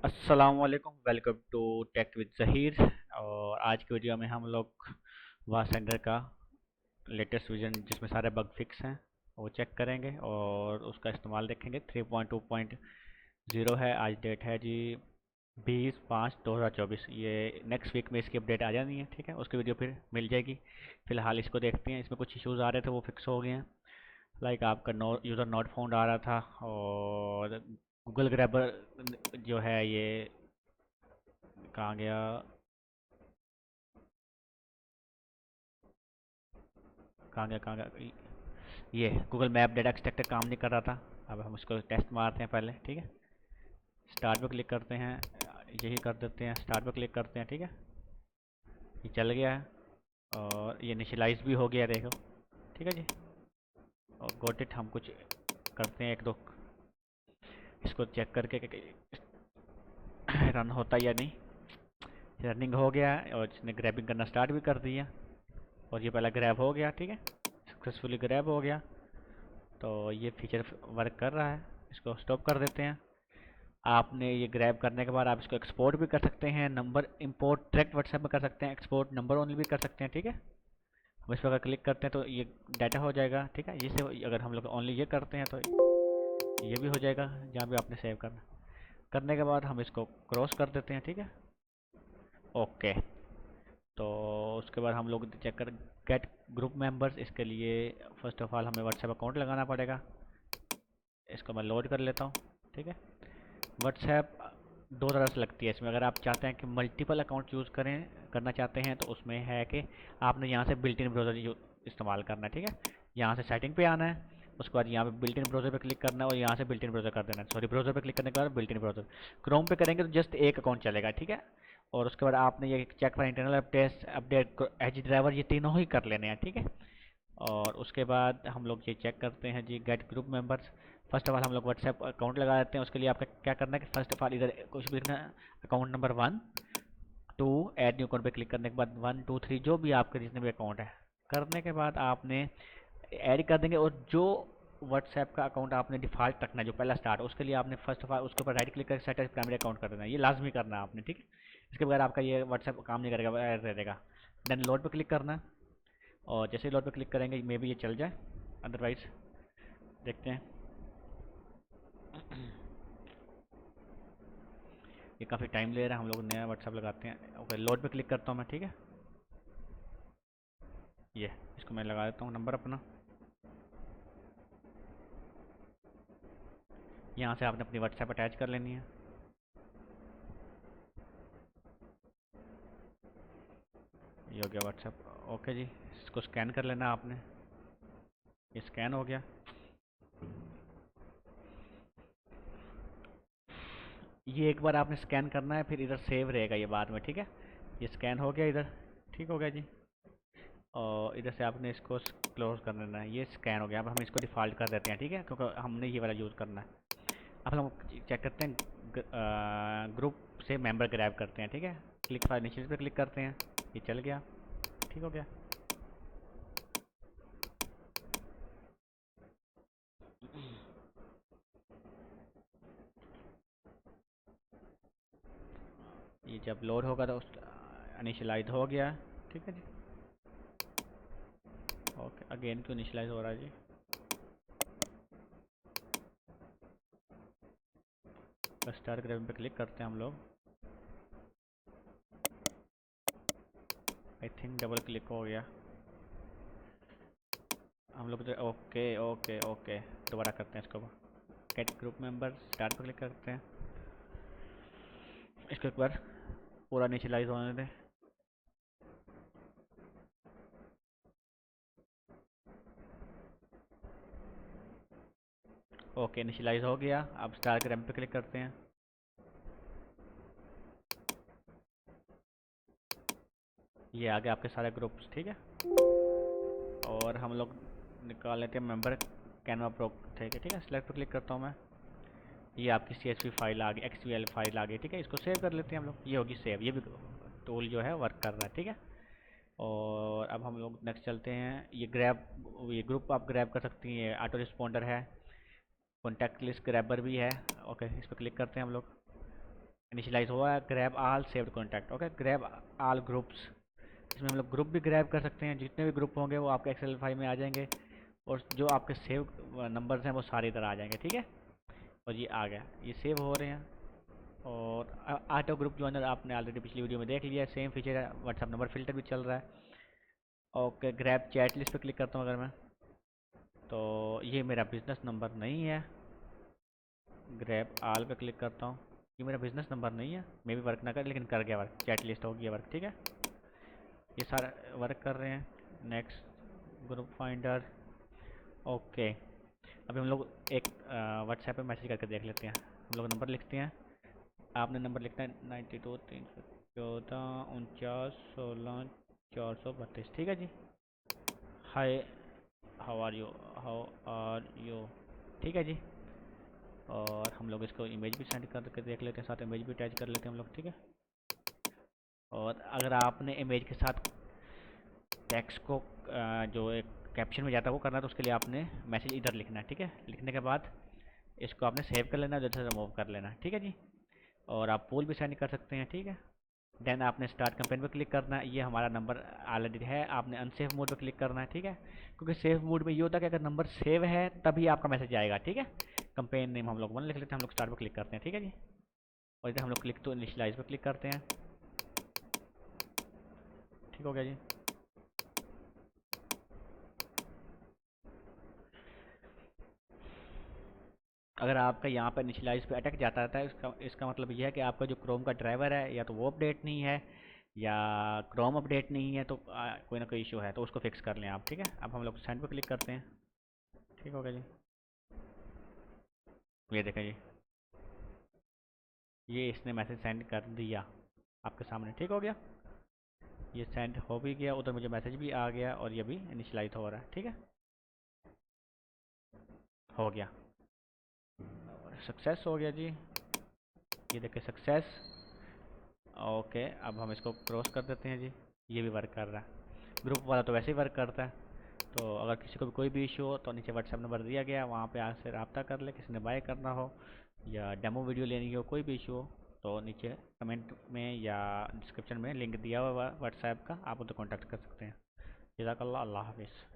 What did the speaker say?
अस्सलामुअलैकुम, welcome to tech with Zaheer. और आज की वीडियो में हम लोग वाह सेंडर का लेटेस्ट वर्जन जिसमें सारे बग फिक्स हैं वो चेक करेंगे और उसका इस्तेमाल देखेंगे। 3.2.0 है। आज डेट है जी 20/5/2024। ये नेक्स्ट वीक में इसकी अपडेट आ जानी है, ठीक है। उसकी वीडियो फिर मिल जाएगी। फ़िलहाल इसको देखते हैं। इसमें कुछ इश्यूज़ आ रहे थे, वो फिक्स हो गए हैं। लाइक आपका नो यूज़र नॉट फाउंड आ रहा था, और गूगल ग्रैबर जो है ये कहाँ गया। कहाँ गया ये गूगल मैप डेटा एक्सट्रैक्टर काम नहीं कर रहा था। अब हम उसको टेस्ट मारते हैं पहले, ठीक है। स्टार्ट पे क्लिक करते हैं, यही कर देते हैं। स्टार्ट पे क्लिक करते हैं, ठीक है। ये चल गया है और ये इनिशियलाइज भी हो गया, देखो, ठीक है जी। और गोट इट, हम कुछ करते हैं एक दो इसको चेक करके रन होता या नहीं। रनिंग हो गया है और इसने ग्रैबिंग करना स्टार्ट भी कर दिया, और ये पहला ग्रैब हो गया, ठीक है। सक्सेसफुली ग्रैब हो गया। तो ये फीचर वर्क कर रहा है। इसको स्टॉप कर देते हैं। आपने ये ग्रैब करने के बाद आप इसको एक्सपोर्ट भी कर सकते हैं। नंबर इंपोर्ट डायरेक्ट व्हाट्सएप में कर सकते हैं। एक्सपोर्ट नंबर ओनली भी कर सकते हैं, ठीक है। हम इस पर अगर क्लिक करते हैं तो ये डाटा हो जाएगा, ठीक है। जिससे अगर हम लोग ओनली ये करते हैं तो ये भी हो जाएगा जहाँ भी आपने सेव करना। करने के बाद हम इसको क्रॉस कर देते हैं, ठीक है। ओके। तो उसके बाद हम लोग चेक कर गेट ग्रुप मेंबर्स। इसके लिए फर्स्ट ऑफ ऑल हमें व्हाट्सएप अकाउंट लगाना पड़ेगा। इसको मैं लोड कर लेता हूँ, ठीक है। व्हाट्सएप दो तरह से लगती है इसमें। अगर आप चाहते हैं कि मल्टीपल अकाउंट यूज़ करना चाहते हैं तो उसमें है कि आपने यहाँ से बिल्ट इन ब्राउज़र इस्तेमाल करना है, ठीक है। यहाँ से सेटिंग पे आना है, उसके बाद यहाँ पे बिल्ट इन ब्राउज़र पे क्लिक करना है और यहाँ से बिल्ट इन ब्राउज़र कर देना है। सॉरी, ब्राउज़र पे क्लिक करने के बाद बिल्ट इन ब्राउज़र। क्रोम पे करेंगे तो जस्ट एक अकाउंट चलेगा, ठीक है। और उसके बाद आपने ये check for internal updates, update, as driver, ये तीनों ही कर लेने हैं, ठीक है। और उसके बाद हम लोग ये चेक करते हैं जी get group members. First of all हम लोग व्हाट्सएप अकाउंट लगा देते हैं। उसके लिए आपका क्या करना है कि फर्स्ट ऑफ ऑल इधर कुछ भी लिखना है, account number 1 2, add new account पे क्लिक करने के बाद 1 2 3 जो भी आपके जितने भी अकाउंट है करने के बाद आपने ऐड कर देंगे। और जो व्हाट्सएप का अकाउंट आपने डिफ़ॉल्ट रखना है, जो पहला स्टार्ट, उसके लिए आपने फर्स्ट ऑफ ऑल उसके ऊपर राइट क्लिक करके सेट एज प्राइमरी अकाउंट कर देना है। ये लाजमी करना है आपने, ठीक है। इसके बगैर आपका ये व्हाट्सएप काम नहीं करेगा, एड रहेगा। देन लोड पे क्लिक करना है, और जैसे ही लोड पे क्लिक करेंगे मे बी ये चल जाए, अदरवाइज देखते हैं। ये काफ़ी टाइम ले रहा है, हम लोग नया व्हाट्सएप लगाते हैं। ओके, लोड पे क्लिक करता हूँ मैं, ठीक है। ये इसको मैं लगा देता हूँ नंबर अपना। यहाँ से आपने अपनी व्हाट्सएप अटैच कर लेनी है। ये हो गया व्हाट्सएप। ओके जी, इसको स्कैन कर लेना आपने। ये स्कैन हो गया। ये एक बार आपने स्कैन करना है, फिर इधर सेव रहेगा ये बाद में, ठीक है। ये स्कैन हो गया इधर, ठीक हो गया जी। और इधर से आपने इसको क्लोज कर देना है। ये स्कैन हो गया। अब हम इसको डिफ़ॉल्ट कर देते हैं, ठीक है, क्योंकि हमने ये वाला यूज़ करना है। अब हम चेक करते हैं, ग्रुप से मेंबर ग्रैब करते हैं, ठीक है। क्लिक फाइल नीचे पे क्लिक करते हैं, ये चल गया, ठीक हो गया। ये जब लोड होगा तो इनिशियलाइज हो गया, ठीक है जी। ओके, अगेन क्यों इनिशियलाइज हो रहा है जी। बस स्टार्ट ग्रैबिंग पे क्लिक करते हैं हम लोग। आई थिंक डबल क्लिक हो गया हम लोग तो। ओके ओके ओके, दोबारा करते हैं इसको। गेट ग्रुप मेंबर, स्टार्ट पर क्लिक करते हैं। इसको एक बार पूरा इनिशियलाइज होने दें। ओके, इनिशियलाइज हो गया। अब स्टार्ट ग्रैबिंग पे क्लिक करते हैं। ये आ गए आपके सारे ग्रुप्स, ठीक है। और हम लोग निकाल लेते हैं मेंबर कैनवा प्रो थे, ठीक है। सेलेक्ट पर क्लिक करता हूँ मैं। ये आपकी CSV फाइल आ गई, XML फाइल आ गई, ठीक है। इसको सेव कर लेते हैं हम लोग। ये होगी सेव। ये भी टूल जो है वर्क कर रहा है, ठीक है। और अब हम लोग नेक्स्ट चलते हैं। ये ग्रुप आप ग्रैब कर सकती हैं। ऑटो रिस्पॉन्डर है, कॉन्टैक्ट लिस्ट ग्रैबर भी है। ओके, इस पर क्लिक करते हैं हम लोग। इनिशियलाइज हुआ है। Grab all saved contact, okay. Grab all groups, इसमें हम लोग ग्रुप भी ग्रैब कर सकते हैं। जितने भी ग्रुप होंगे वो आपके एक्सेल फाइल में आ जाएंगे, और जो आपके सेव नंबर्स हैं वो सारे इधर आ जाएंगे, ठीक है। और ये आ गया, ये सेव हो रहे हैं। और ऑटो ग्रुप जॉइनर आपने ऑलरेडी पिछली वीडियो में देख लिया है, सेम फीचर है। व्हाट्सएप नंबर फिल्टर भी चल रहा है। ओके, ग्रैब चैट लिस्ट पे क्लिक करता हूँ अगर मैं, तो ये मेरा बिज़नेस नंबर नहीं है। ग्रैब आल पे क्लिक करता हूँ, ये मेरा बिज़नेस नंबर नहीं है। मे भी वर्क ना कर, लेकिन कर गया वर्क, चैट लिस्ट हो गया वर्क, ठीक है। ये सारा वर्क कर रहे हैं। Next, group finder, okay. अभी हम लोग एक व्हाट्सएप पे मैसेज करके देख लेते हैं। हम लोग नंबर लिखते हैं, आपने नंबर लिखना है 92 314 49 16 432, ठीक है जी। Hi, how are you, how are you, ठीक है जी। और हम लोग इसको इमेज भी सेंड करके देख लेते हैं, साथ इमेज भी अटैच कर लेते हैं हम लोग, ठीक है। और अगर आपने इमेज के साथ टेक्स्ट को जो एक कैप्शन में जाता है वो करना है, तो उसके लिए आपने मैसेज इधर लिखना है, ठीक है। लिखने के बाद इसको आपने सेव कर लेना है, जैसे रिमूव कर लेना है, ठीक है जी। और आप पोल भी सेंड कर सकते हैं, ठीक है। देन आपने स्टार्ट कैंपेन पर क्लिक करना है। ये हमारा नंबर ऑलरेडी है, आपने अनसेव मोड पर क्लिक करना है, ठीक है। क्योंकि सेव मोड में ये होता है कि अगर नंबर सेव है तभी आपका मैसेज आएगा, ठीक है। कैंपेन नेम हम लोग 1 लिख लेते हैं, हम लोग स्टार्ट पर क्लिक करते हैं, ठीक है जी। और इधर हम लोग क्लिक टू इनिशियलाइज पर क्लिक करते हैं, ठीक हो गया जी। अगर आपका यहाँ पर इनिशियलाइज पे अटक जाता है, इसका मतलब यह है कि आपका जो क्रोम का ड्राइवर है या तो वो अपडेट नहीं है, या क्रोम अपडेट नहीं है, तो कोई ना कोई इशू है, तो उसको फिक्स कर लें आप, ठीक है। अब हम लोग सेंड पे क्लिक करते हैं, ठीक हो गया जी। ये देखें जी, ये इसने मैसेज सेंड कर दिया आपके सामने, ठीक हो गया। ये सेंड हो भी गया, उधर मुझे मैसेज भी आ गया, और ये भी इनिशियलाइज हो रहा है, ठीक है। हो गया, सक्सेस हो गया जी। ये देखिए सक्सेस, ओके। अब हम इसको क्रॉस कर देते हैं जी, ये भी वर्क कर रहा है। ग्रुप वाला तो वैसे ही वर्क करता है। तो अगर किसी को भी कोई भी इशू हो तो नीचे व्हाट्सएप नंबर दिया गया, वहाँ पे आपसे रब्ता कर ले। किसी ने बाय करना हो या डेमो वीडियो लेनी हो, कोई भी इशू हो, तो नीचे कमेंट में या डिस्क्रिप्शन में लिंक दिया हुआ है व्हाट्सएप का, आप उनसे कॉन्टैक्ट कर सकते हैं। जज़ाकल्लाह, अल्लाह हाफिज़।